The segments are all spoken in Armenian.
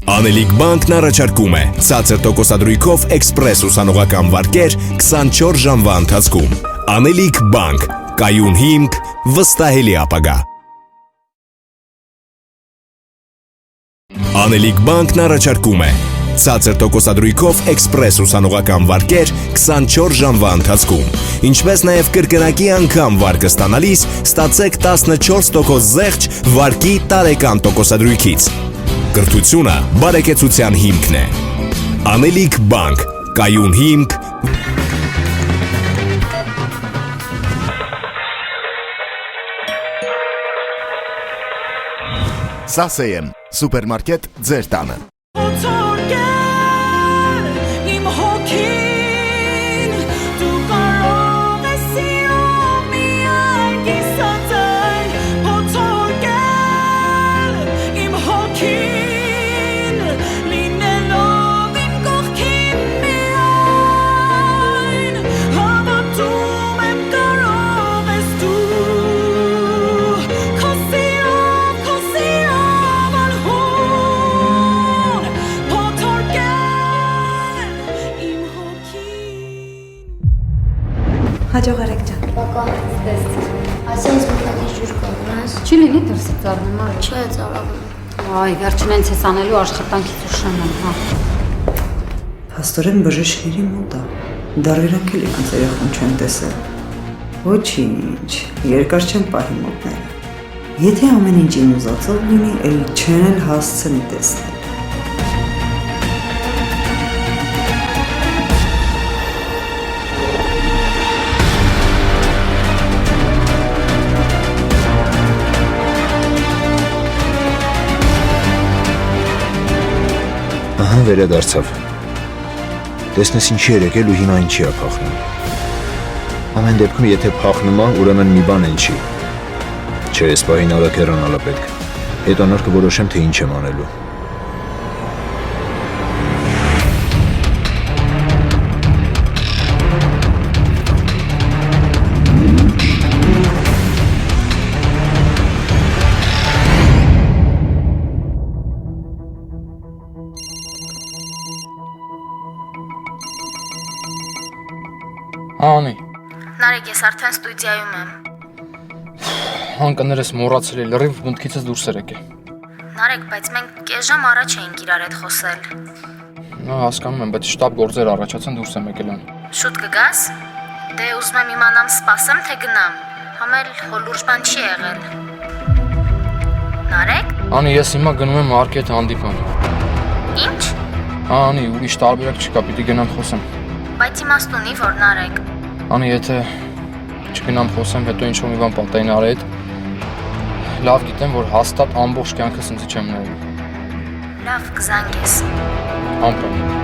Անելիք բանկն առաջարկում է ցածր տոկոսադրույքով էքսպրես ուսանողական վարկեր 24 ժամվա ընթացքում։ Անելիք բանկ, կայուն հիմք, վստահելի ապագա։ Անելիք բանկն առաջարկում է ցածր տոկոսադրույքով էքսպրես ուսանողական վարկեր 24 ժամվա ընթացքում, ինչպես նաև կրկնակի անգամ վարկը ստանալիս ստացեք 14% զեղչ վարկի տարեկան տոկոսադրույքից։ Կրթությունը բարեկեցության հիմքն է։ Անելիք բանկ, կայուն հիմք։ Սասեյեմ, սուպերմարկետ ձեր տանը։ Հաջող արեք ջան։ Պակա, ստեսցի։ Ասենց մտակի ջուր կողնաս։ Չի լինի դրսի ծառնում արի։ Չէ, ծառավում։ Այ, վերջին հենց ես անելու աշխատանքից ուշան եմ, հա։ Փաստորեն բժիշկների մոտ է։ Դարերակ էլ իրանց երախոն չեն տեսել։ Ոչինչ, երկար չեն պահի մոտները։ Եթե ամեն ինչ իմ ուզածով լինի, էլ չեն էլ հասցնի տեսնել։ Ահա վերադարձավ։ Տեսնես ինչի էր եկել ու հիմա ինչի է փախնում։ Ամեն դեպքում եթե փախնում է, ուրեմն մի բան են չի։ Չէ, այս պահին արագ հեռանալը պետք։ Հետո նոր կորոշեմ, թե ինչ եմ անելու։ Անի, Նարեկ, ես արդեն ստուդիայում եմ։ հանկներս մոռացել էի, լրիվ մտքիցս դուրս էր եկել։ Նարեկ, բայց մենք կես ժամ առաջ էինք իրար հետ խոսել։ Նա հասկանում եմ, բայց շտապ գործեր առաջացան դուրս եմ եկել ան։ Շուտ կգաս։ Դե ուզում եմ իմանամ սպասեմ, թե գնամ։ Համ էլ հո լուրջ բան չի եղել։ Նարեկ։ Անի, ես հիմա գնում եմ մարքետ հանդիպան։ Ինչ։ Անի, ուրիշ տարբերակ չկա, պիտի գնամ խոսեմ։ Բայց իմաստ ունի, որ Նարեկ։ Անի, եթե չգնամ խոսեմ, հետո ինչ-որ մի բան պատահի նրա հետ, լավ գիտեմ, որ հաստատ ամբողջ կյանքս ինձ չեմ նայելու։ Լավ, կզանգես։ Ամպրոպ։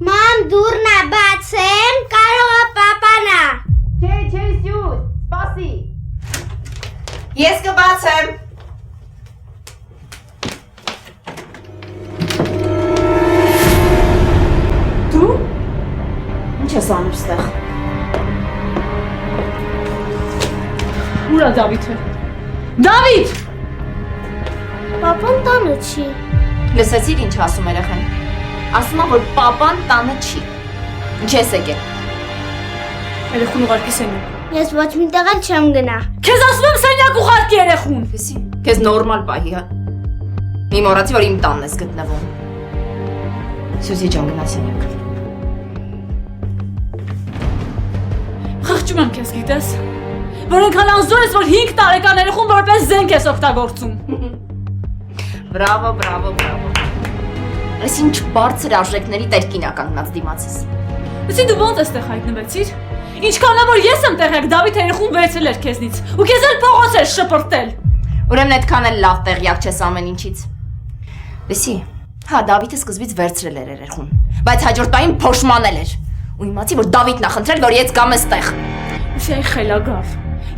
Մամ, դուրն է բացեմ, կարող է պապանա։ Չէ, սյուս, սպասի։ Ես կբացեմ։ Դու? Ինչ ես անում ստեղ։ Ուր է Դավիթը։ Դավիթ! Պապան տանը չի։ Լսեցիր ինչ ասում երեխան։ Ասում է, որ պապան տանը չի։ Ինչ ես եկել։ Երեխուն ուղարկի սենյակ։ Ես ոչ մի տեղ էլ չեմ գնա։ Քեզ ասում եմ սենյակ ուղարկի երեխուն։ Լսի, քեզ նորմալ պահի, հա։ Մի մոռացի, որ իմ տանն ես գտնվում։ Սյուզի ջան, գնա սենյակ։ Ողջում եմ քեզ, գիտես, որ այնքան անզոր ես, որ 5 տարեկան երեխուն որպես զենք ես օգտագործում։ Բրավո, բրավո, բրավո։ Այս ինչ բարձր արժեքների տերկին ա կանգնած դիմացս։ Լսի դու ո՞նց էստեղ հայտնվեցիր։ Ինչքան է որ ես եմ տեղյակ, Դավիթ երեխուն վերցրել էր քեզնից ու քեզ էլ փողոց էր շպրտել։ Ուրեմն այդքան էլ լավ տեղյակ չես ամեն ինչից։ Լսի, հա Դավիթը սկզբից վերցրել էր երեխուն, բայց հաջորդ պահին փոշմանել էր։ Ու իմացի, որ Դավիթն ա խնդրել, որ ես գամ այստեղ։ Լսի այ խելագար։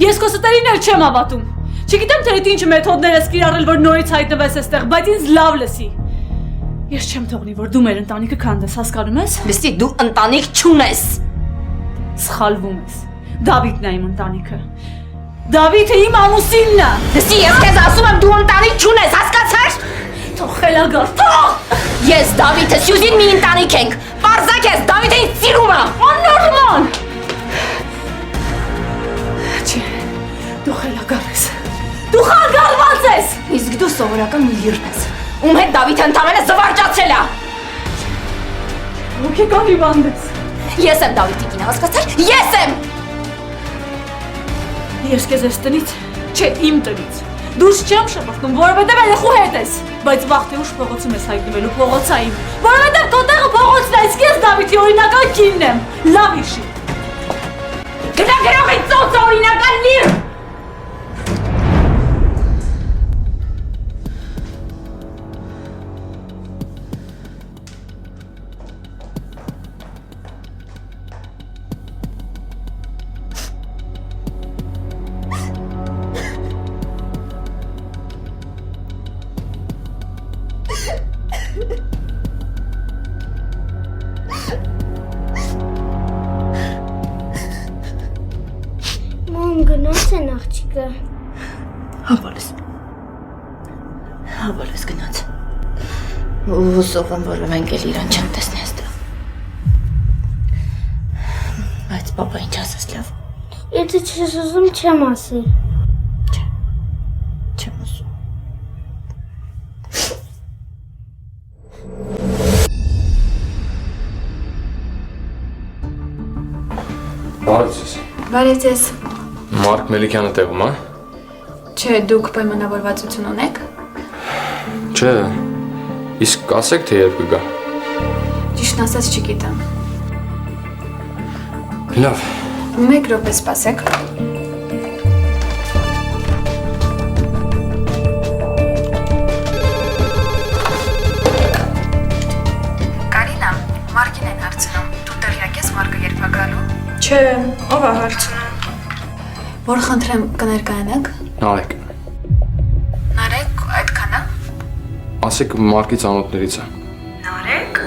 Ես քո ստերին էլ չեմ հավատում։ Չգիտեմ թե այդ ինչ մեթոդներ ես կիրառել, որ նորից հայտնվես այստեղ, բայց ինձ լավ լսի։ Ես չեմ թողնի, որ դու մեր ընտանիքը քանդես, հասկանում ես։ Լսի, դու ընտանիք չունես։ Սխալվում ես։ Դավիթն է իմ ընտանիքը։ Դավիթը իմ ամուսինն է։ Լսի, ես քեզ ասում եմ, դու ընտանիք չունես, հասկացա՞ր։ Թող խելագար, թող։ Ես Դավիթը Սյուզին մի ընտանիք ենք։ Պարզակ ես, Դավիթը ինձ սիրում է։ Աննորմալ։ Չէ, դու խելագար ես։ Դու խանգարված ես։ Իսկ դու սովորական մի լիրն ես, ում հետ Դավիթը ընդամենը զվարճացել է։ Հոգեկան հիվանդ ես։ Ես եմ Դավիթի կինը, հասկացա՞ր։ Ես եմ։ Ես քեզ ես տնից, չէ իմ տնից։ Դուրս չեմ շպրտում, որովհետև երեխու հետ ես, բայց վաղ թե ուշ փողոցում ես հայտնվելու, փողոցա իմ, որովհետև քո տեղը փողոցն է, իսկ ես Դավիթի օրինական կինն եմ, լավ հիշի։ Գնա գրողի ծոցը օրինական լիր։ Գնաց են աղջիկը։ Հավալես գնաց։ Հուսով եմ, որ մենք էլ իրան չեմ տեսնի այստեղ։ Բայց պապա ինչ ասես լավ։ Եթե չես ուզում, չեմ ասի։ Չեմ ուզում։ Բարեցես։ Բարև ձեզ։ Մարկ Մելիքյանը տեղում, հա։ Չէ, դուք պայմանավորվածություն ունեք։ Չէ։ Իսկ կասեք թե երբ կգա։ Ճիշտն ասած չգիտեմ։ Լավ։ 1 րոպե սպասեք։ Կարինա, Մարկին են հարցնում։ Դու տեղյակ ես Մարկը երբ ա գալու։ Չէ, ով ա հարցնում։ Որ խնդրեմ կներկայանաք։ Նարեկ։ Նարեկ, այդքան է։ Ասեք Մարկի ծանոթներից է։ Նարեկ։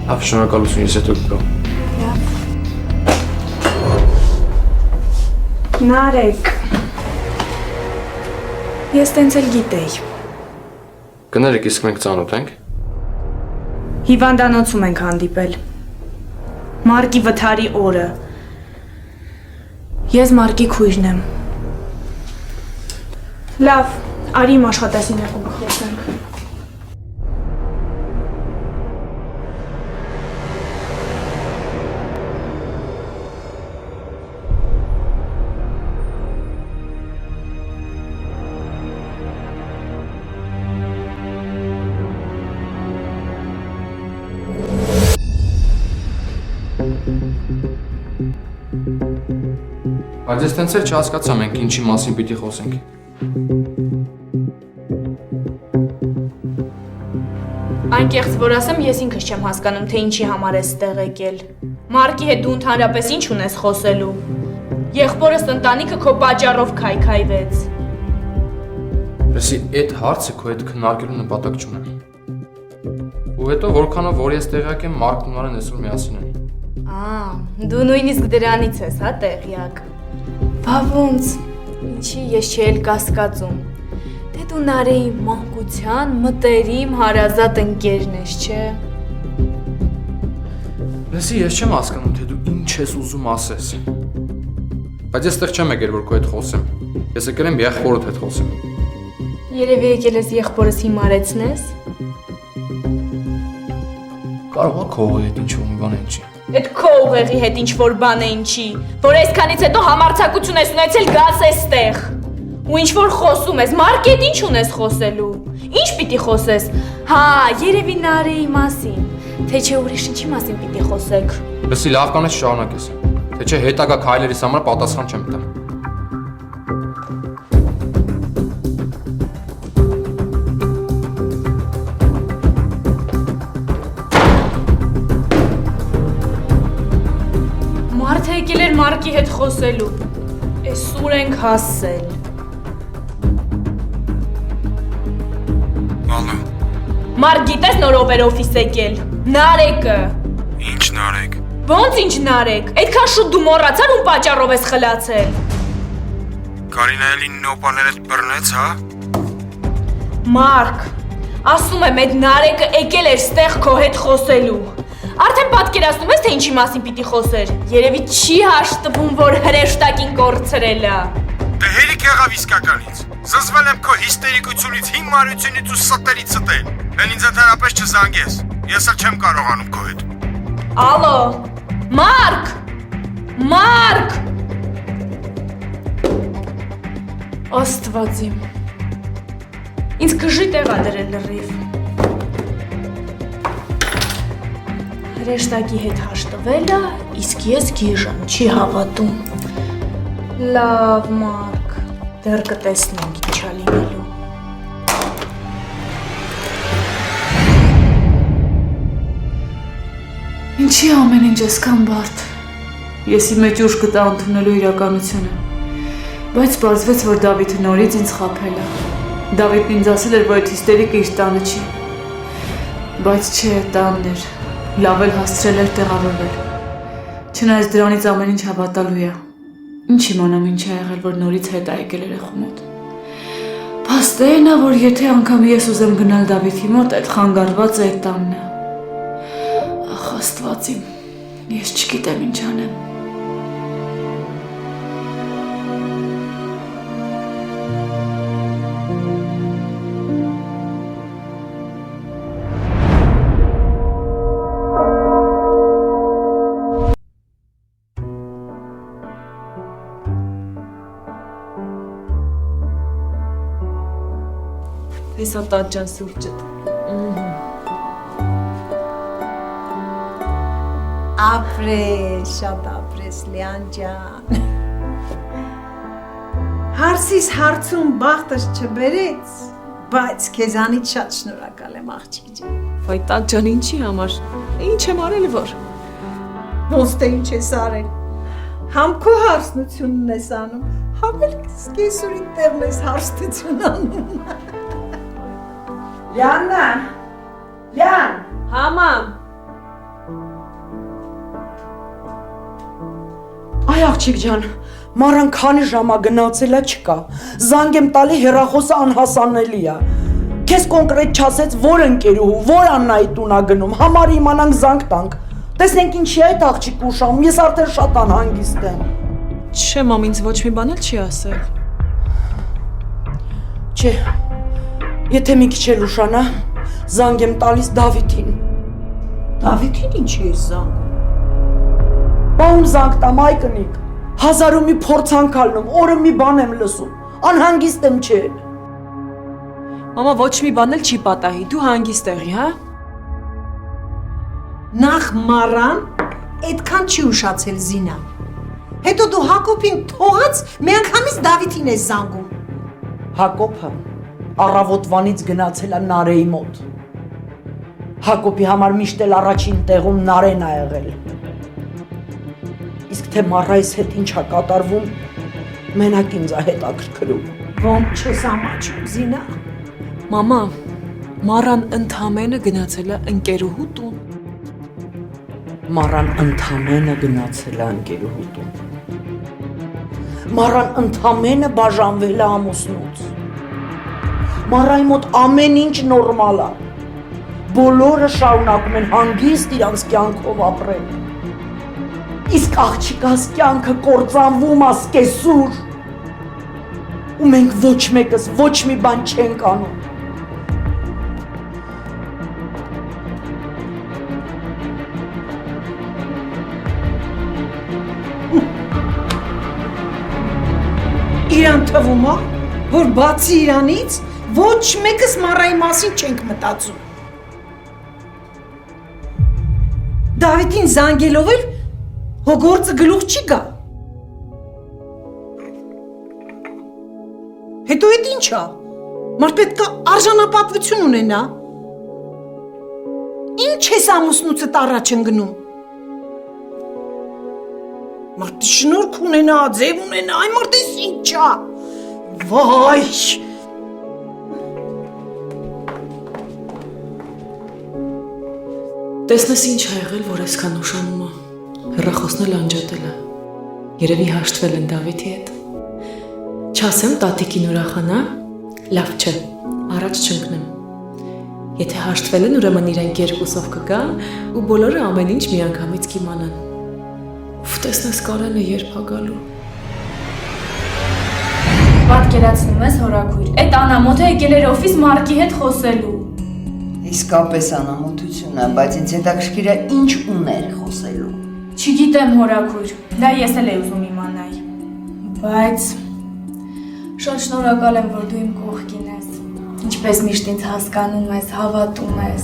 Լավ, շնորհակալություն, ես հետո կգամ։ Նարեկ։ Ես տենց էլ գիտեի։ Կներեք, իսկ մենք ծանոթ ենք։ Հիվանդանոցում ենք հանդիպել։ Մարկի վթարի օրը։ Ես Մարկի քույրն եմ։ Լավ, արի իմ աշխատասին եղում խոսենք։ Բայց ես տենց էլ չհասկացա մենք ինչի մասին պիտի խոսենք։ Անկեղծ որ ասեմ, ես ինքս չեմ հասկանում, թե ինչի համար ես ստեղ եկել։ Մարկի հետ դու ընդհանրապես ինչ ունես խոսելու։ Եղբորս ընտանիքը քո պատճառով քայքայվեց։ Լսի, այդ հարցը քո հետ քննարկելու նպատակ չունեմ։ Ու հետո որքանով որ ես տեղյակ եմ, Մարկն ու Նարեն այսօր միասին են։ Դու նույնիսկ դրանից ես, հա, տեղյակ։ Բա ոնց, ինչի ես չէի կասկածում։ Դե դու Նարեի մանկության մտերիմ հարազատ ընկերն ես, չէ։ Լսի, ես չեմ հասկանում, թե դու ինչ ես ուզում ասես։ Բայց ես ստեղ չեմ եկել, որ քո հետ խոսեմ։ Ես եկել եմ եղբորդ հետ խոսեմ։ Երևի եկել ես եղբորս հիմարեցնես։ Կարող է քո հետ ինչ-որ մի բան ինչի։ Այդ քո ուղեղի հետ ինչ որ բան է ինչի, որ այսքանից հետո համարձակություն ես ունեցել գաս էստեղ։ Ու ինչ որ խոսում ես, մարքետ ինչ ունես խոսելու։ Ինչ պիտի խոսես։ Հա, երևի Նարեի մասին, թե չէ ուրիշ ինչի մասին պիտի խոսեք։ Լսի, լավ կանես շարունակես։ Թե չէ հետագա քայլերիս համար պատասխան չեմ տա։ Մարդը եկել էր Մարկի հետ խոսելու։ Էս ուր ենք հասել։ Ալո։ Մարկ գիտես նոր օվեր օֆիս եկել։ Նարեկը։ Ինչ Նարեկ։ Ոնց ինչ Նարեկ։ Այդքան շուտ դու մոռացար ում պատճառով ես խլացել։ Կարինայելին նոպաներդ բռնեց, հա։ Մարկ, ասում եմ այդ Նարեկը եկել էր ստեղ քո հետ խոսելու։ Արդեն պատկերացնում ես թե ինչի մասին պիտի խոսեր։ Երևի չի հաշտվում, որ հրեշտակին կորցրել է։ Դե հերիք եղավ իսկականից։ Զզվել եմ քո հիստերիկությունից, հիմարությունից ու ստերից ստել։ Բեն ինձ ընդհանրապես չզանգես։ Ես էլ չեմ կարողանում քո հետ։ Ալո։ Մարկ։ Մարկ։ Աստված իմ։ Ինձ գժի տեղ ա դրել լրիվ։ Հրեշտակի հետ հաշտվել է, իսկ ես գիժան չի հավատում։ Լավ, Մարկ, դեռ կտեսնենք ինչ ա լինելու։ Ինչի ամեն ինչ այսքան բարդ։ Ես իմ մեջ ուժ կտա ընդունելու իրականությունը, բայց պարզվեց, որ Դավիթը նորից ինձ խաբել է։ Դավիթն ինձ ասել էր, որ այդ հիստերիկը իր տանը չի, բայց չէ, տանն էր։ Լավ էլ հասցրել էր տեղավորվել։ Չնայած դրանից ամեն ինչ հավատալու է։ Ինչ իմանամ ինչ ա եղել, որ նորից հետ ա եկել երեխու մոտ։ Փաստերն է, որ եթե անգամ ես ուզեմ գնալ Դավիթի մոտ, այդ խանգարված է այդ տանն է։ Ախ, Աստված իմ, ես չգիտեմ ինչ անեմ։ Հեսա տաճան սուրճդ։ Ապրես, շատ ապրես, Լիան ջան։ Հարսիս հարցում բախտս չբերեց, բայց քեզանից շատ շնորհակալ եմ աղջիկ ջան։ Վայ տաճան ինչի համար։ Ինչ եմ արել որ։ Ոնց թե ինչ ես արել։ Համ քո հարստությունն ես անում, համ էլ կեսուրի տեղն ես հարստություն անում։ Լիաննա, Լիան, Համամ։ Այ աղջիկ ջան, Մարան քանի ժամա գնացել է չկա։ Զանգ եմ տալի հեռախոսը անհասանելի է։ Քեզ կոնկրետ չասեց որ ընկերուհու, որ Աննայի տուն ա գնում, համար իմանանք զանգ տանք։ Տեսնենք ինչի է այդ աղջիկը ուշանում, ես արդեն շատ անհանգիստ եմ։ Չէ, մամ, ինձ ոչ մի բան էլ չի ասել։ Չէ, եթե մի քիչ էլ ուշանա, զանգ եմ տալիս Դավիթին։ Դավիթին ինչի ես զանգում։ Բաում զանգ տամ, այ կնիկ։ Հազարու մի փորձ անկալնում, օրը մի բան եմ լսում, անհանգիստ եմ չէ։ Մամա, ոչ մի բան էլ չի պատահի, դու հանգիստ եղի, հա։ Նախ Մարան այդքան չի ուշացել Զինա։ Հետո դու Հակոբին թողած միանգամից Դավիթին ես զանգում։ Հակոբը առավոտվանից գնացել է Նարեի մոտ։ Հակոբի համար միշտ էլ առաջին տեղում Նարեն ա եղել։ Իսկ թե Մարայիս հետ ինչ ա կատարվում, մենակ ինձ ա հետաքրքրում։ Ոնց չես ամաչում, Զինա։ Մամա, Մարան ընդամենը գնացել է ընկերուհու տուն։ Մարան ընդամենը գնացել է ընկերուհու տուն։ Մարան ընդամենը բաժանվել է ամուսնուց։ Մարայի մոտ ամեն ինչ նորմալ է։ Բոլորը շարունակում են հանգիստ իրանց կյանքով ապրել։ Իսկ աղջիկաս կյանքը կործանվում է սկեսուր։ Ու մենք ոչ մեկս ոչ մի բան չենք անում։ իրան թվում է, որ բացի իրանից ոչ մեկս Մարայի մասին չենք մտածում։ Դավիթին զանգելով էլ հո գործը գլուխ չի գա։ Հետո էդ ինչ է։ Մարդ պետք է արժանապատվություն ունենա։ Ինչ ես ամուսնուցդ առաջ ընկնում։ Մարդի շնորհք ունենա, ձև ունենա, այ մարդես ինչ է։ Վայ։ Տեսնես ինչ ա եղել, որ այսքան ուշանում է։ Հեռախոսն անջատել է։ Երևի հաշտվել են Դավիթի հետ։ Չասեմ տատիկին ուրախանա, լավ չէ, առաջ չընկնեմ։ Եթե հաշտվել են, ուրեմն իրենք երկուսով կգան ու բոլորը ամեն ինչ միանգամից կիմանան։ Ուֆ, տեսնես Կարենը երբ ա գալու։ Պատկերացնում ես հորաքույր, այդ անամոթը եկել էր օֆիս Մարկի հետ խոսելու։ Իսկապես անամոթություն է, բայց ինձ հետաքրքիր է ինչ ուներ խոսելու։ Չգիտեմ հորաքույր, դա ես էլ եմ ուզում իմանալ։ Բայց շատ շնորհակալ եմ, որ դու իմ կողքին ես։ Ինչպես միշտ ինձ հասկանում ես, հավատում ես։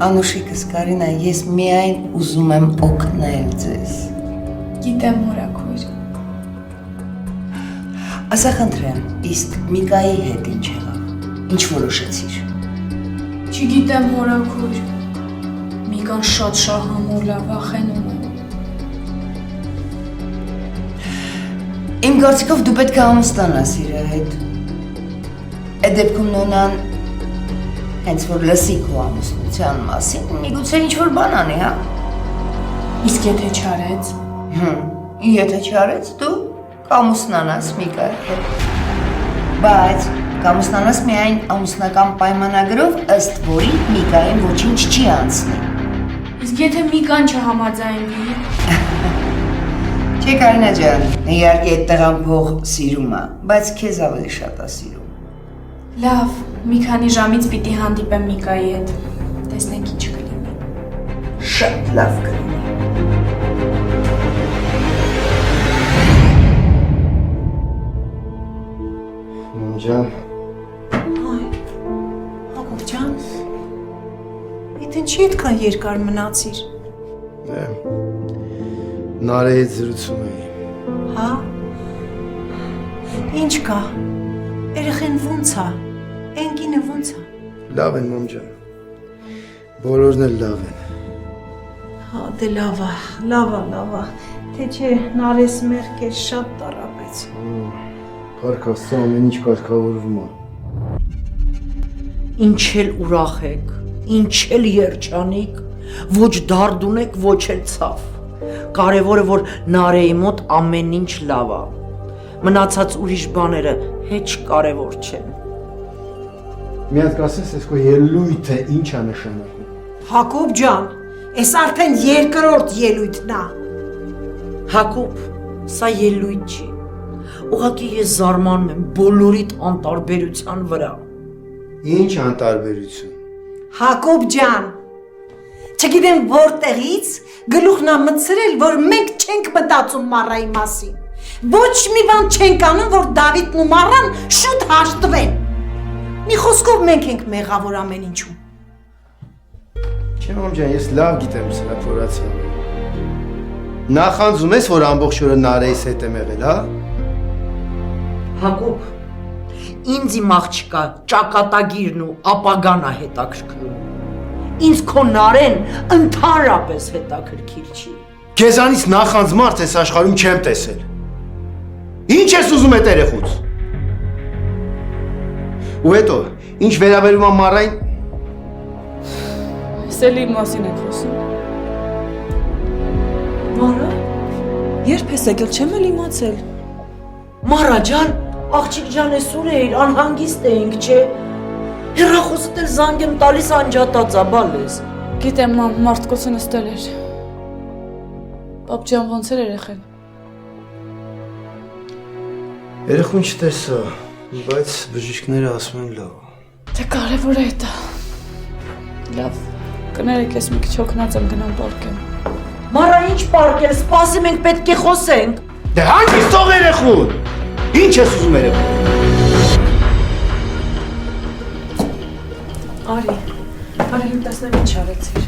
Անուշիկս Կարինա, ես միայն ուզում եմ օգնել ձեզ։ Գիտեմ հորաքույր։ Ասա խնդրեմ, իսկ Միկայի հետ ինչ եղավ։ Ինչ որոշեցիր։ Չգիտեմ հորաքույր։ Միկան շատ շահամոլ է, վախենում եմ։ Իմ գործիքով դու պետք է ամուսնանաս իր հետ։ Այդ դեպքում նոնան հենց որ լսի քո ամուսնության մասին, միգուցե ինչ-որ բան անի, հա։ Իսկ եթե չարեց։ Եթե չարեց, դու կամուսնանաս Միկայի հետ։ Բայց կամուսնանաս միայն ամուսնական պայմանագրով, ըստ որի Միկային ոչինչ չի անցնի։ Իսկ եթե Միկան չհամաձայնվի։ Չէ Կարինա ջան, իհարկե այդ տղան փող սիրում է, բայց քեզ ավելի շատ է սիրում։ Լավ, մի քանի ժամից պիտի հանդիպեմ Միկայի հետ։ Տեսնենք ինչ կլինի։ Շատ լավ կլինի։ Ջան։ Այ, Հակոբ ջան, իդ ինչի այդքան երկար մնացիր։ Նարեի զրուցում էի։ Հա։ Ինչ կա։ Երեխեն ոնց է։ Էնկինը ոնց է։ Լավ են մամ ջան։ Բոլորն էլ լավ են։ Հա, դե լավ է։ Թե չէ Նարես մեղք էր շատ տարապեց։ Փառք Աստծո, ամեն ինչ կարգավորվում է։ Ինչ էլ ուրախ եք, ինչ էլ երջանիկ, ոչ դարդուն եք, ոչ էլ ցավ։ Կարևորը որ Նարեի մոտ ամեն ինչ լավ է։ Մնացած ուրիշ բաները հեչ կարևոր չեն։ Մի հատ կասես, ես քո ելույթը ինչ է նշանակում։ Հակոբ ջան, այս արդեն երկրորդ ելույթն է։ Հակոբ, սա ելույթ չի։ Ուղղակի ես զարմանում եմ բոլորիդ անտարբերության վրա։ Ինչ անտարբերություն։ Հակոբ ջան, չգիտեմ որտեղից գլուխն է մտցրել, որ մենք չենք մտածում Մարայի մասին։ Ոչ մի բան չենք անում, որ Դավիթն ու Մարան շուտ հաշտվեն։ Մի խոսքով մենք ենք մեղավոր ամեն ինչում։ Չէ մամ ջան, ես լավ գիտեմ սրա փորացավը։ Նախանձում ես, որ ամբողջ օրը Նարեիս հետ եմ եղել, հա։ Հակոբ, ինձ իմ աղջկա ճակատագիրն ու ապագան է հետաքրքրում։ Ինձ քո Նարեն ընդհանրապես հետաքրքիր չի։ Քեզանից նախանձ մարդ այս աշխարհում չեմ տեսել։ Ինչ ես ուզում այդ երեխուց։ Ու հետո, ինչ վերաբերում է Մարային։ Ես էլ իր մասին եք խոսում։ Մարա, երբ ես եկել, չեմ էլ իմացել։ Մարա ջան, աղջիկ ջան, ես ուր էիր, անհանգիստ էինք, չէ։ Հեռախոսդ էլ զանգ եմ տալիս անջատած ա, բալես։ Գիտեմ, մամ, մարդկոցը նստել էր։ Պապ ջան, ոնց էր երեխեն։ Երեխուն չտեսա, բայց բժիշկները ասում են լավ։ Դե կարևոր է դա։ Լավ, կներեք, ես մի քիչ հոգնած եմ գնամ պարկեմ։ Մարա, ինչ պարկել, սպասի, մենք պետք է խոսենք։ Դե հանգիստ թող երեխուն։ Ինչ ես ուզում երևի։ Արի, իմ տեսնեմ ինչ արեցիր։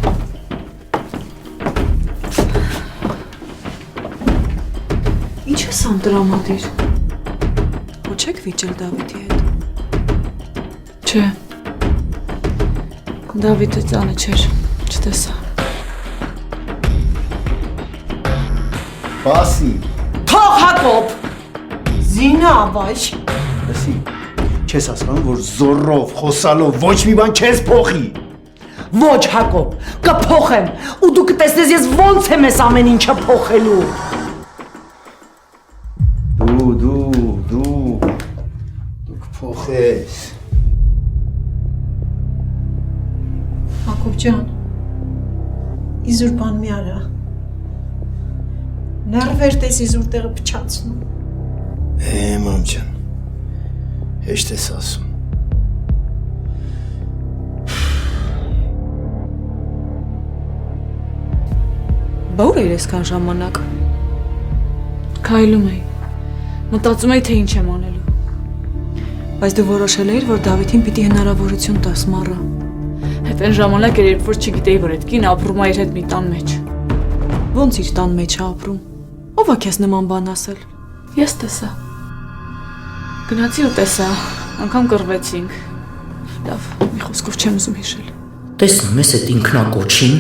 Ինչ ես ամ տրամադիր։ Ոչ եք վիճել Դավիթի հետ։ Չէ։ Դավիթը ծանը չէր, չտեսա։ Բասի։ Թող Հակոբ։ Զինա ավայ։ Լսի, չես հասկանում, որ զորով, խոսալով ոչ մի բան չես փոխի։ Ոչ Հակոբ, կփոխեմ, ու դու կտեսնես ես ոնց եմ ես ամեն ինչը փոխելու։ Դու կփոխես։ Հակոբ ջան, իզուր բան մի արա։ Ներվեր տես իզուր տեղը փչացնում։ Մամ ջան, հեշտ ես ասում։ Բա ուր էր այսքան ժամանակ։ Քայլում էի։ Մտածում էի, թե ինչ եմ անելու։ Բայց դու որոշել էիր, որ Դավիթին պիտի հնարավորություն տաս մառը։ Հետ այն ժամանակ էր, երբ որ չգիտեի, որ այդ կինը ապրում է իր հետ մի տան մեջ։ Ոնց իր տան մեջ է ապրում։ Ո՞վ է քեզ նման բան ասել։ Ես տեսա։ Գնացի ու տեսա, անգամ կռվեցինք։ Լավ, մի խոսքով չեմ ուզում հիշել։ Տեսնում ես այդ ինքնակոչին։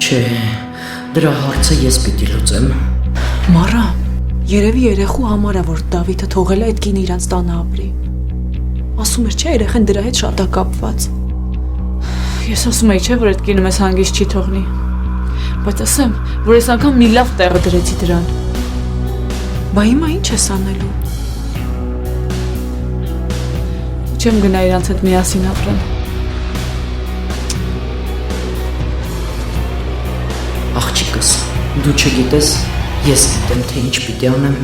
Չէ, դրա հարցը ես պիտի լուծեմ։ Մառա, երևի երեխու համար է, որ Դավիթը թողել է այդ կինը իրանց տանը ապրի։ Ասում էր, չէ, երեխան դրա հետ շատ է կապված։ Ես ասում էի, չէ, որ այդ կինը մեզ հանգիստ չի թողնի։ Բայց ասեմ, որ ես անգամ մի լավ տեղը դրեցի դրան։ Բա հիմա ինչ ես անելու։ Չեմ գնա իրանց հետ միասին ապրեմ։ Աղջիկս, դու չգիտես, ես գիտեմ, թե ինչ պիտի անեմ։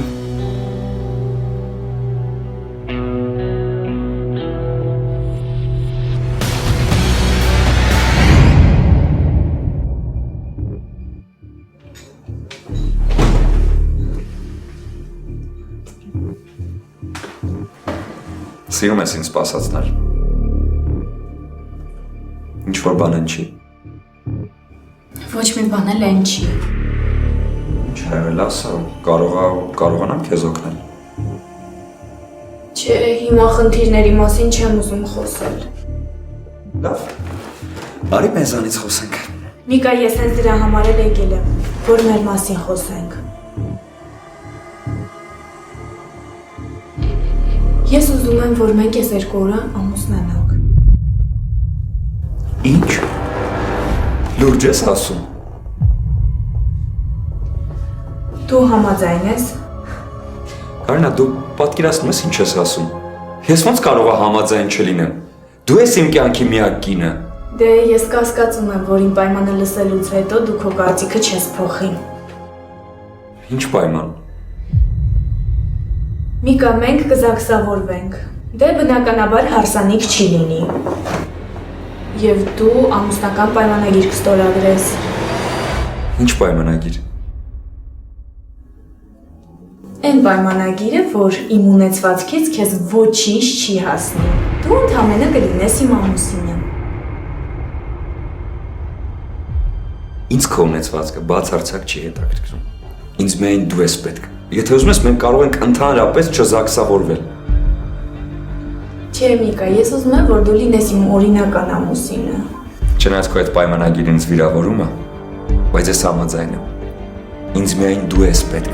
Սիրում ես ինձ սպասածներ։ Ինչ-որ բան են չի։ Ոչ մի բան էլ են չի։ Ինչ եղել ասա, կարողանամ քեզ օգնել։ Չէ, հիմա խնդիրների մասին չեմ ուզում խոսել։ Լավ։ Բարի մեզանից խոսենք։ Միկա, ես հենց դրա համար էլ եկել եմ, որ մեր մասին խոսենք։ Ես ուզում եմ, որ մենք այս երկու օրը ամուսնանանք։ Ինչ։ Լուրջ ես ասում։ Դու համաձայն ես։ Կարինա, դու պատկերացնում ես ինչ ես ասում։ Ես ոնց կարող եմ համաձայն չլինեմ։ Դու ես իմ կյանքի միակ կինը։ Դե ես կասկածում եմ, որ իմ պայմանը լսելուց հետո դու քո կարծիքը չես փոխի։ Ինչ պայման։ Միկա, մենք կզաքսավորվենք։ Դե բնականաբար հարսանիք չի լինի։ Եվ դու ամուսնական պայմանագիր կստորագրես։ Ինչ պայմանագիր։ Այն պայմանագիրը, որ իմ ունեցվածքից քեզ ոչինչ չի հասնի։ Դու ընդհանրապես կլինես իմ ամուսինը։ Ինձ քո ունեցվածքը բացարձակ չի հետաքրքրում։ Ինձ միայն դու ես պետք։ Եթե ուզում ես, մենք կարող ենք ընդհանրապես չզաքսավորվել։ Չէ, Միկա, ես ուզում եմ, որ դու լինես իմ օրինական ամուսինը։ Չնայած քո այդ պայմանագիրը ինձ վիրավորում է, բայց ես համաձայն եմ։ Ինձ միայն դու ես պետք։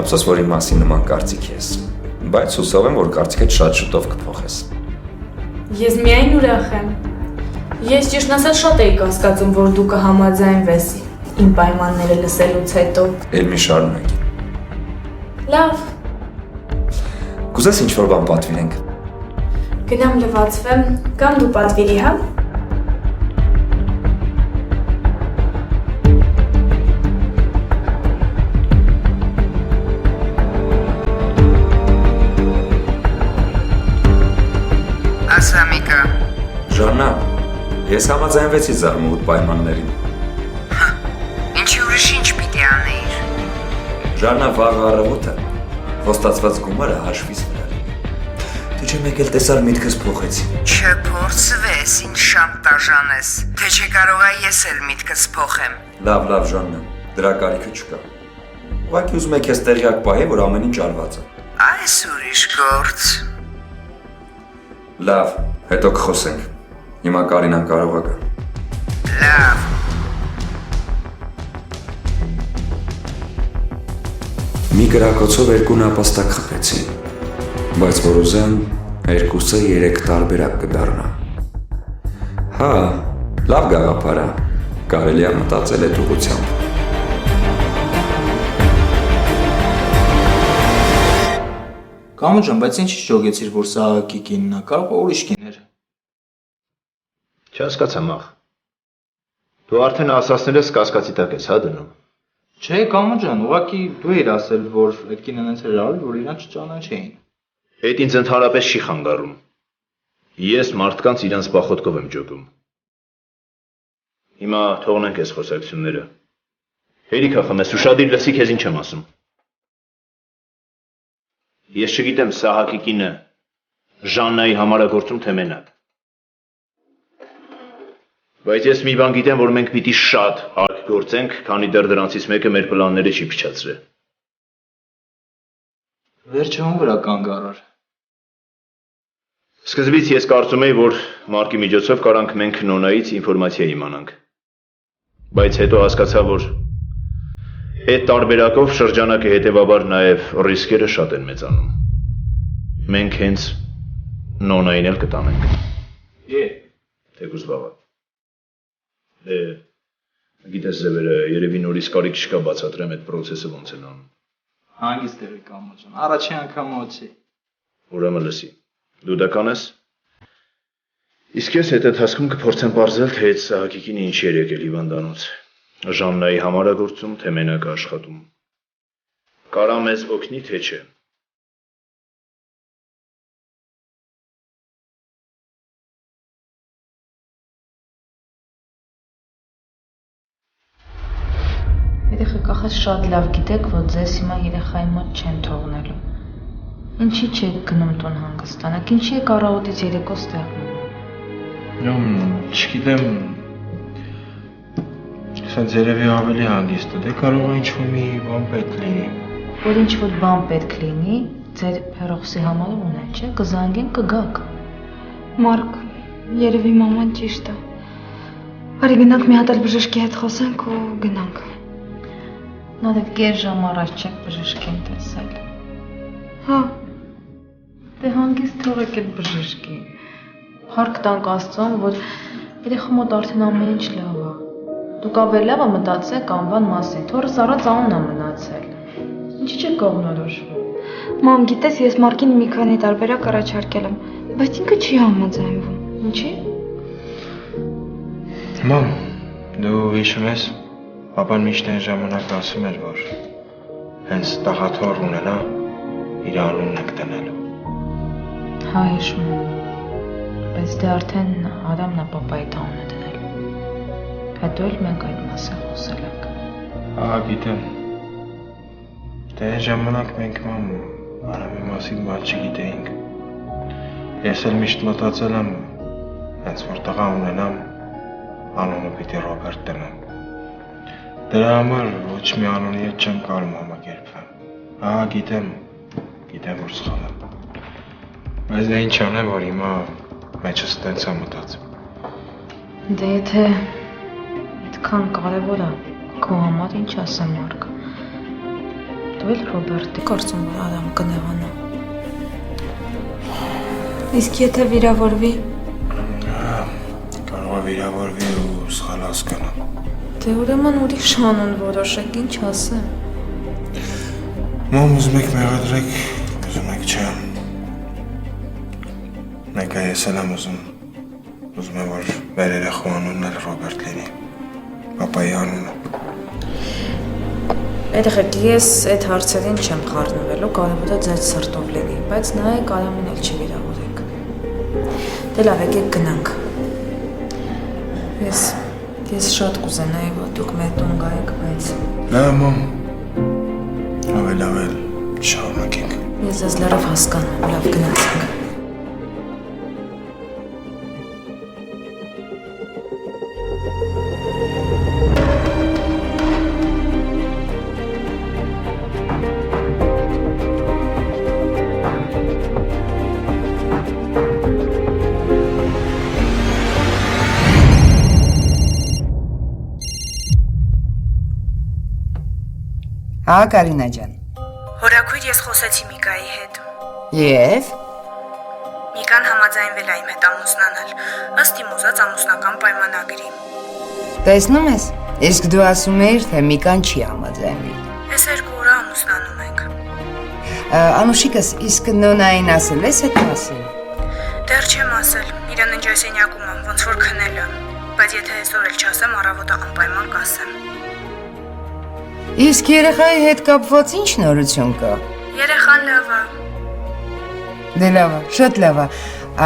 Ափսոս, որ իմ մասին նման կարծիք ես, բայց հուսով եմ, որ կարծիքդ շատ շուտով կփոխես։ Ես միայն ուրախ եմ։ Ես ճիշտն ասած շատ էի կասկածում, որ դու կհամաձայնվես իմ պայմանները լսելուց հետո։ Էլ մի շարունակի։ Լավ։ Կուզես ինչ-որ բան պատվիրենք։ Գնամ լվացվեմ, կամ դու պատվիրի, հա։ Ասա Միկա։ Ժաննա, ես համաձայնվեցի զարմուհուդ պայմաններին։ Ինչի ուրիշ ինչ պիտի անեիր։ Ժաննա, վաղ առավոտը Ոստացված գումարը հաշվից վրա։ Դու չեմ եկել տեսար միտքս փոխեցի։ Չփորձվես, ինչ շանտաժան ես, թե չկարողա ես էլ միտքս փոխեմ։ Լավ, Ժաննա, դրա կարիքը չկա։ Ուղղակի ուզում եք ես տեղյակ պահել, որ ամեն ինչ արված է։ Այս ուրիշ գործ։ Լավ, հետո կխոսենք։ Հիմա Կարինան կարող է գա։ Լավ։ Մի գրակոցով երկու նապաստակ խփեցին, բայց որ ուզեմ, երկուսը 3 տարբերակ կդառնա։ Հա, լավ գաղափար է, կարելի է մտածել այդ ուղղությամբ։ Կամո ջան, բայց ինչի՞ ճոգեցիր, որ սա Ահակի կինն է, կարող է ուրիշ կին էր։ Չհասկացա մախ։ Դու արդեն ասացնելս կասկածի տակ ես, հա դնում։ Չէ, Կամո ջան, ուղղակի դու էիր ասել, որ այդ կինն այնց էր արել, որ իրան չճանաչեին։ Այդ ինձ ընդհանրապես չի խանգարում։ Ես մարդկանց իրանց բախոտկով եմ ճոգում։ Հիմա թողնենք այս խոսակցությունները։ Հերիքա խմես, ուշադիր լսի քեզ ինչ եմ ասում։ Ես չգիտեմ սա Ահակի կինը Ժաննայի համար է գործում թե մենակ։ Բայց ես մի բան գիտեմ, որ մենք պիտի շատ արագ գործենք, քանի դեռ դրանցից մեկը մեր պլանները չի փչացրել։ Վերջը ում վրա կանգ առար։ Սկզբից ես կարծում էի, որ Մարկի միջոցով կարանք մենք Նոնայից ինֆորմացիա իմանանք։ Բայց հետո հասկացա, որ այդ տարբերակով շրջանակը հետևաբար նաև ռիսկերը շատ են մեծանում։ Մենք հենց Նոնային էլ կտանենք։ Թեկուզ վաղը։ Գիտես Զևերը, երևի նորից կարիք չկա բացատրեմ այդ պրոցեսը ոնց են անում։ Հանգիստ եղի Կամո ջան, առաջին անգամ օծի։ Ուրեմն լսի, դու դա կանես։ Իսկ ես այդ ընթացքում կփորձեմ պարզել, թե այդ Ահակի կինը ինչի էր եկել հիվանդանոց։ Ժաննայի համար է գործում, թե մենակ աշխատում։ Կարա մեզ օգնի, թե չէ։ Երեխեքախած շատ լավ գիտեք, որ ձեզ հիմա երեխայի մոտ չեն թողնելու։ Ինչի չեք գնում տուն հանգստանաք, ինչի եք առավոտից երեկո ստեղ մնում։ Չգիտեմ, սենց երևի ավելի հանգիստ է, դե կարող է ինչ-որ մի բան պետք լինի։ Որ ինչ-որ բան պետք լինի, ձեր հեռախոսի համարը ունեն, չէ, կզանգեն, կգաք։ Մարկ, երևի մաման ճիշտ է։ Արի գնանք մի հատ էլ բժշկի հետ խոսենք ու գնանք։ Նադեվ կեր ժամ առաջ չեք բժշկին տեսել։ Հա։ Դե հանգիստ թողեք այդ բժշկին։ Հարկ տանք Աստծուն, որ երեխա մոտ արդեն ամեն ինչ լավ է։ Դուք ավելավը մտածեք անվան մասին, թորս առած անուն է մնացել։ Ինչի՞ չեք կողմնորոշվում։ Մամ, գիտես, ես Մարկին մի քանի տարբերակ առաջարկել եմ, բայց ինքը չի համաձայնվում։ Ինչի՞։ Մամ, դու հիշում ես, պապան միշտ այն ժամանակ ասում էր, որ հենց տաղաթոր ունենա, իր անունն եք տնելու։ Հա, հիշում եմ, բայց դե արդեն Արամն է պապայի տանունը դնել։ Հետո էլ մենք այդ մասին խոսել ենք։ Ահա գիտեմ։ Դե այն ժամանակ մենք մամ Արամի մասին բան չգիտեինք։ Ես էլ միշտ մտածել եմ, հենց որ տղա ունենամ, անունը պիտի Ռոբերտ տնեմ։ Դրա համար ոչ մի անունի հետ չեմ կարում համակերպվեմ։ Ահա գիտեմ, որ սխալ եմ։ Բայց դե ինչ անեմ, որ հիմա մեջս տենց է մտածում։ Դե եթե այդքան կարևոր է քո համար, ինչ ասեմ Մարկ։ Դու էլ Ռոբերտի կարծում որ Արամ կնեղանա։ Իսկ եթե վիրավորվի։ Կարող է վիրավորվի ու սխալ հասկանա։ Դե ուրեմն ուրիշ անուն որոշեք, ինչ ասեմ։ Մամ, ուզում եք մեղադրեք, ուզում եք չէ։ Մեկը ես էլ եմ ուզում եմ, որ մեր երեխու անունն էլ Ռոբերտ լինի, պապայի անունը։ Երեխեք, ես այդ հարցերին չեմ խառնվելու, կարևորը ձեր սրտով լինի, բայց նայեք Արամին էլ չվիրավորեք։ Դե լավ, եկեք գնանք։ Ես շատ կուզենայի, որ դուք մեր տուն գայեք, բայց… Լավ, մամ, ավել, Շարունակենք։ Ես ես լրիվ հասկանում եմ, լավ գնացինք։ Հա, Կարինա ջան։ Հորաքույր ես խոսեցի Միկայի հետ։ Եվ Միկան համաձայնվել է իմ հետ ամուսնանալ, ըստ իմ ուզած ամուսնական պայմանագրի։ տեսնում ես, իսկ դու ասում էիր, թե Միկան չի համաձայնվի։ Ես 2 օր ամուսնանում ենք։ Անուշիկս, իսկ Նոնային ասել ես այդ մասին։ Դեռ չեմ ասել, իրան ընջասենյակում եմ, ոնց որ քնել եմ, բայց եթե այսօր էլ չասեմ, առավոտը անպայման կասեմ։ Իսկ երեխայի հետ կապված ինչ նորություն կա։ Երեխան լավ է։ Դե լավ է, շատ լավ է։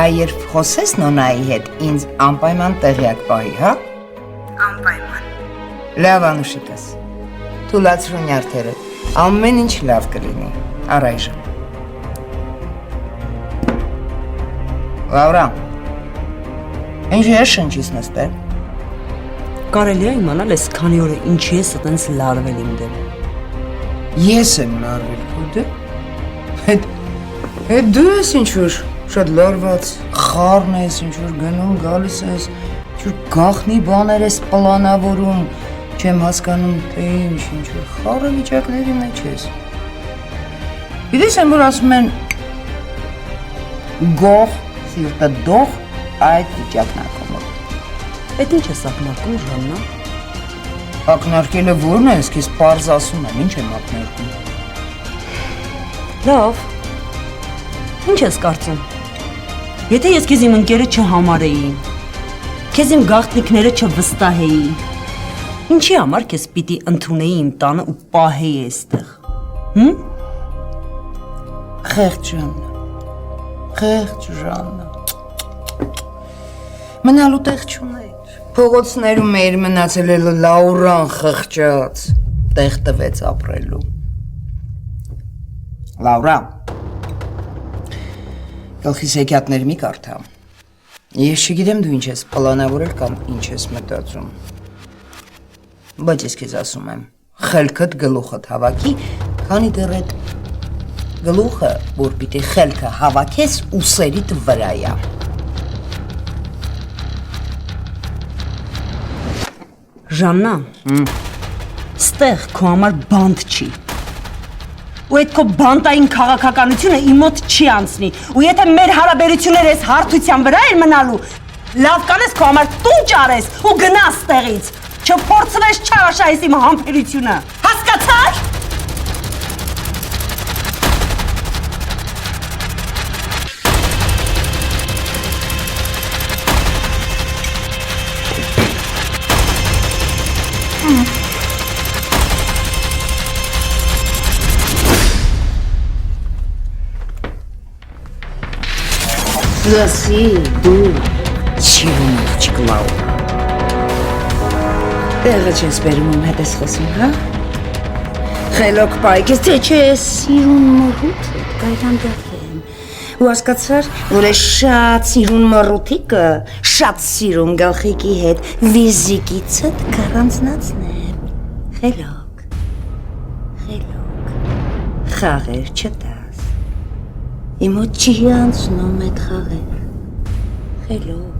Այ երբ խոսես Նոնայի հետ, ինձ անպայման տեղյակ պահի, հա։ Անպայման։ Լավ Անուշիկս։ Թուլացրու նյարդերը, ամեն ինչ լավ կլինի, առայժմ։ Լավրա, ինչ ես շնչիս նստել։ Կարելի է իմանալ ես քանի օր է ինչի ես այտենց լարվել իմ դեմ։ Ես եմ լարվել քո դեմ։ Հետ դու ես ինչ-որ շատ լարված, խառն ես, ինչ-որ գնում, գալիս ես, ինչ-որ գաղտնի բաներ ես պլանավորում, չեմ հասկանում, թե ինչ-որ խառը վիճակների մեջ ես։ Գիտես են, որ ասում են գող, սիրտը դող, այդ վիճակն է կոմոդ։ Այդ ինչ ես ակնարկում, Ժաննա։ Ակնարկելը որն է, ես քեզ պարզ ասում եմ, ինչ եմ ակնարկում։ Լավ։ Ինչ ես կարծում։ Եթե ես քեզ իմ ընկերը չհամարեի, քեզ իմ գաղտնիքները չվստահեի, ինչի համար քեզ պիտի ընդունեի իմ տանը ու պահեի այստեղ։ Խեղճ Ժաննա։ Խեղճ Ժաննա։ Մնալու տեղ չուներ։ Փողոցներում էր մնացել էլ Լաուրան խղճած, տեղ տվեց ապրելու։ Լաուրա, գլխիս հեքիաթներ մի կարդա։ Ես չգիտեմ դու ինչ ես պլանավորել կամ ինչ ես մտածում։ Բայց ես քեզ ասում եմ, խելքդ գլուխդ հավաքի, քանի դեռ այդ գլուխը, որ պիտի խելքը հավաքես, ուսերիդ վրայա։ Ժաննա, ստեղ քո համար բանդ չի։ Ու այդ քո բանտային քաղաքականությունը իմ մոտ չի անցնի։ Ու եթե մեր հարաբերությունները այս հարթության վրա էր մնալու, լավ կանես քո համար տուն ճարես ու գնաս տեղից։ Չփորձվես չարաշահես իմ համբերությունը։ Հասկացա՞ր։ Լսի, դու չիվում աղջիկ Լաուրա։ Տեղը չես բերում իմ հետ ես խոսում, հա։ Խելոք պայք ես, թե չես սիրուն մռութը, կայրանդախ եմ։ Ու հասկացար, որ ես շատ սիրուն մռութիկը, շատ սիրուն գլխիկի հետ վիզիկիցդ կառանձնացնեմ։ Խելոք, խաղեր չտա։ Իմ մոտ չի անցնում այդ խաղերը, խելոք։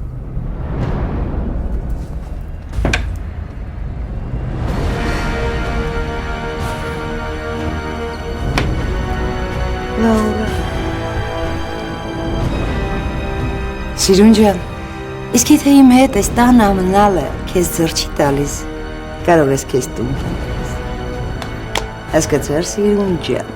Լաուրա։ Սիրուն ջան, իսկ եթե իմ հետ այս տանը մնալը քեզ ձեռ չի տալիս, կարող ես քեզ տուն տալիս։ Հասկացար, սիրուն ջան։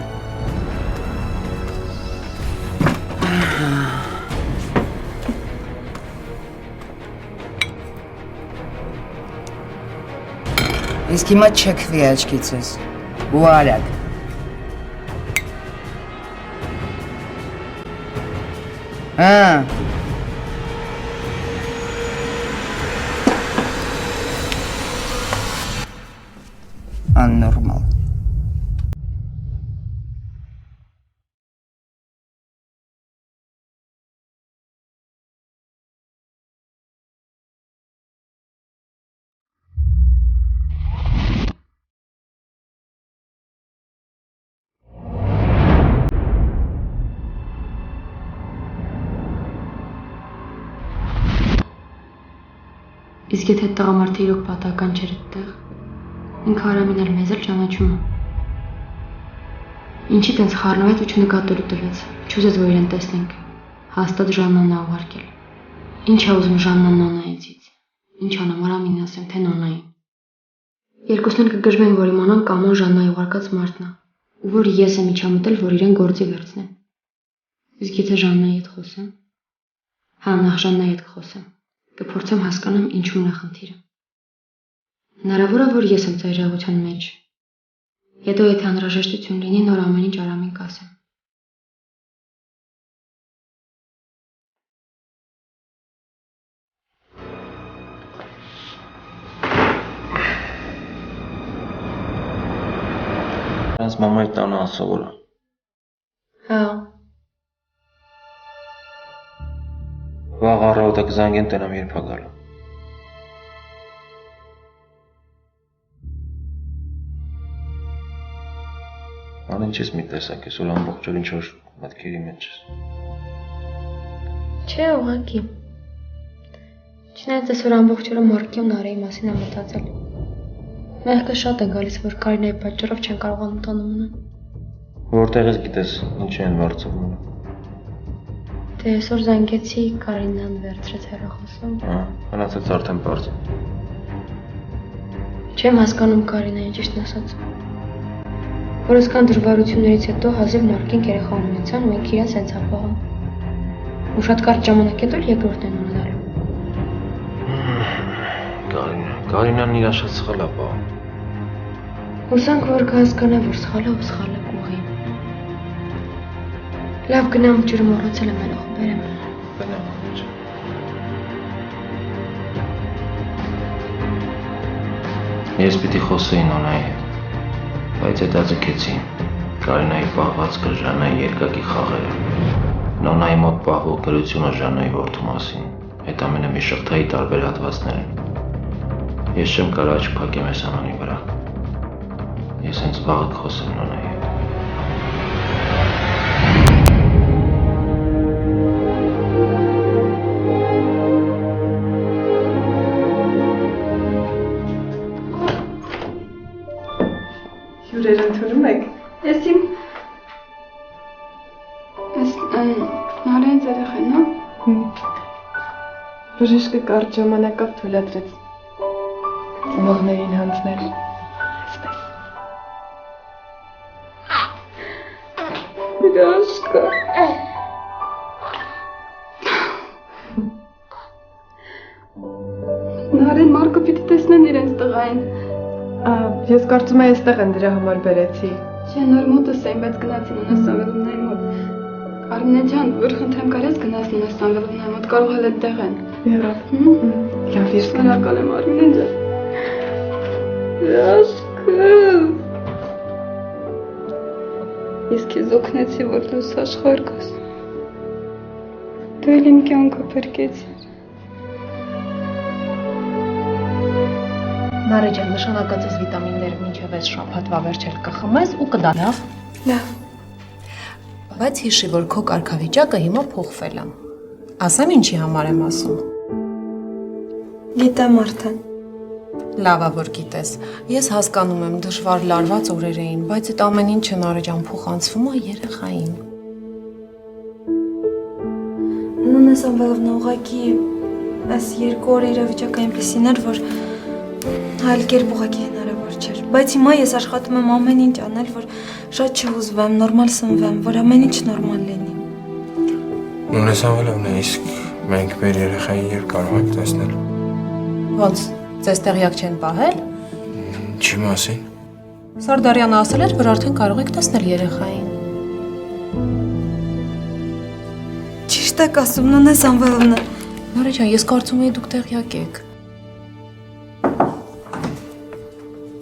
Իսկ հիմա չքվի աչքիցս, ու արագ։ Աննորմալ։ Իսկ եթե տղամարդը իրոք պատահական չէր այդտեղ, ինքը Արամին էլ մեզ էլ ճանաչում է։ Ինչի տենց խառնվեց ու չնկատելու տվեց, չուզեց, որ իրեն տեսնենք, հաստատ Ժաննան է ուղարկել։ Ինչ է ուզում Ժաննան Նոնայից։ Ինչ անեմ, Արամին ասեմ, թե Նոնային։ Երկուսն էլ կգժվեն, որ իմանան Կամոն Ժաննայի ուղարկած մարդն է, ու որ ես եմ իջամտել, որ իրեն գործի վերցնեն։ Իսկ եթե Ժաննայի հետ խոսեմ, հա, նախ Ժաննայի հետ կխոսեմ, կփորձեմ հասկանամ ինչու՞մն է խնդիրը։ Հնարավոր է, որ ես եմ ծայրահեղության մեջ։ Հետո եթե անհրաժեշտություն լինի, նոր ամեն ինչ Արամին կասեմ։ Այս մամայի տանը ասավոր է։ Հա։ Վաղ առավոտը կզանգեն տնամ երբ է գալու։ Ան ինչ ես մի տեսակ ես, որ ամբողջ օր ինչ-որ մտքերի մեջ ես։ Չէ, ուղղակի։ Չնայած այսօր ամբողջ օրը Մարկի ու Նարեի մասին եմ մտածել։ Մեղքը շատ է գալիս, որ Կարինայի պատճառով չեն կարողանում տանը մնալ։ Որտեղ ես գիտես, ինչի են վարձով մնում։ Դե այսօր զանգեցի, Կարինան վերցրեց հեռախոսը։ Մնացած արդեն պարզ։ Չեմ հասկանում Կարինայի, ճիշտն ասած։ Որ այսքան դժվարություններից հետո հազիվ Մարկին երեխա ունեցան ու ինքը իրեն սենց ապահով։ Ու շատ կարճ ժամանակ հետո երկրորդն են ունենալու։ Կարինան իր շատ սխալ է պահում։ Հուսանք, որ կհասկանա, որ սխալը ու սխալը կուղի։ Լավ գնամ ջուրը մոռացել եմ ելախ բերեմ։ Ես պիտի խոսեի Նոնայի հետ, բայց հետա ձգեցի Կարինայի պահվածքը Ժաննայի երկակի խաղերը։ Նոնայի մոտ պահվող գրությունը Ժաննայի որդու մասին, այդ ամենը մի շղթայի տարբեր հատվածներ են։ Ես չեմ կարող աչք փակեմ այս անոնի վրա։ Ես հենց վաղը կխոսեմ Նոնայի հետ։ Հյուրեր ընդունում եք։ Ես իմ Նարեն երեխան, հա։ Բժիշկը կարճ ժամանակով թույլատրեց ծնողներին հանձնել։ Իրաշկը։ Նարեն Մարկը պիտի տեսնեն իրենց տղային։ Ես կարծում եմ այստեղ են դրա համար բերեցի։ Չէ, նոր մոտս էին, բայց գնացին ունես Սամվելովնայի մոտ։ Արմինե ջան, որ խնդրեմ կարես գնաս ունես Սամվելովնայի մոտ, կարող էլ այդտեղ են։ Եղավ։ Լավ, ես շնորհակալ եմ Արմինե ջան։ Իրաշկը։ Ես քեզ օգնեցի, որ դու աշխարհ գաս։ Դու էլ իմ կյանքը փրկեցիր։ Նարե ջան, նշանակած ես վիտամինները մինչև այս շաբաթվա վերջել կխմես ու կդալավ։ Լավ։ Բայց հիշի, որ քո կարգավիճակը հիմա փոխվել է։ Ասեմ ինչի համար եմ ասում։ Գիտեմ արդեն։ Լավ է, որ գիտես։ Ես հասկանում եմ, դժվար լարված օրեր էին, բայց այդ ամեն ինչը Նարե ջան փոխանցվում է երեխային։ Նոնե Սամվելովնա, ուղղակի այս երկու օրը իրավիճակը այնպեսին էր, որ այլ կերպ ուղղակի հնարավոր չէր, բայց հիմա ես աշխատում եմ ամեն ինչ անել, որ շատ չհուզվեմ, նորմալ սնվեմ, որ ամեն ինչ նորմալ լինի։ Նոնե Սամվելովնա, իսկ մենք մեր երեխային երբ կարող ենք տեսնել։ Ոնց, ձեզ տեղյակ չեն պահել։ Ինչի մասին։ Սարդարյանը ասել էր, որ արդեն կարող եք տեսնել երեխային։ Ճիշտ եք ասում, Նոնե Սամվելովնա։ Նարե ջան, ես կարծում եի դուք տեղյակ եք։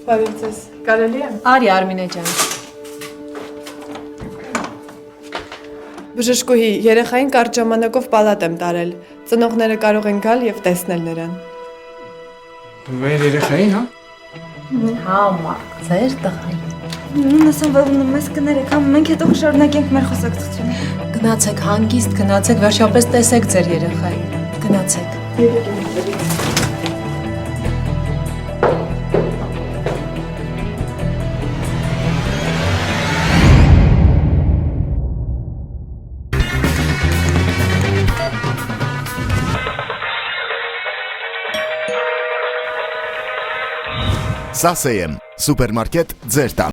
Բարև ձեզ, կարելի է։ Արի Արմինե ջան։ Բժշկուհի, երեխային կարճ ժամանակով պալատ եմ տարել։ Ծնողները կարող են գալ եւ տեսնել նրան։ Մեր երեխային, հա։ Հա, Մարկ, ձեր տղային։ Նոնե Սամվելովնա, մեզ կներեք, հա, մենք հետո կշարունակենք մեր խոսակցությունը։ Գնացեք, հանգիստ գնացեք, վերջապես տեսեք ձեր երեխային։ Գնացեք։ Սասեյեմ, սուպերմարկետ ձեր տան։